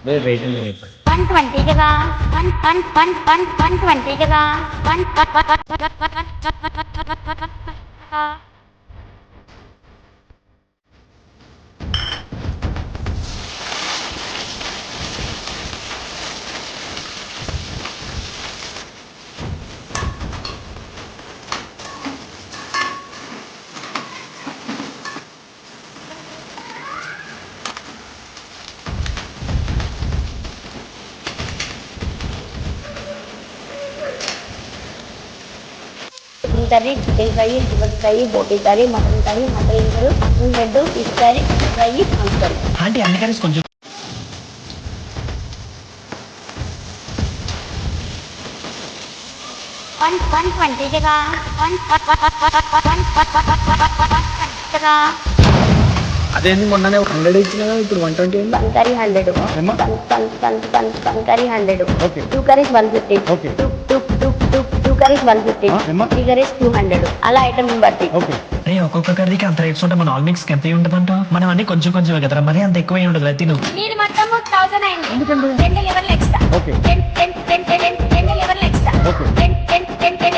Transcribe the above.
Wait 120 కదా 120 కదా 1 curry, chicken fry, chicken fry, boti curry, mutton curry, mutton curry, mutton head, fish curry, fry, prawns curry. Aunty అన్ని curries కొంచెం 120 కదా 1 అదేంది మొన్ననే 100 ఇచ్చినా ఇప్పుడు 120 ఏంది? వన్ కర్రీ 100, ఏమ్మా? One curry 100, okay. 2 curries 150, okay. Two curries 150, ఏమ్మా? 3 కర్రీస్ 200, అలా ఐటమ్ బట్టి. ఓకే. అరే ఒక్కొక్క కర్రీకి అంత రేట్స్ ఉంటే మన ఆల్ మిక్స్ ఎంత ఉంటుందంట? మనం అన్ని కొంచెం కొంచెం కదరా, మరి అంత ఎక్కువ ఉండదు తిను. నేను మొత్తం 1000 అయింది. ఎందుకంటే 2 level extra. Okay. 10 level extra. Okay. 10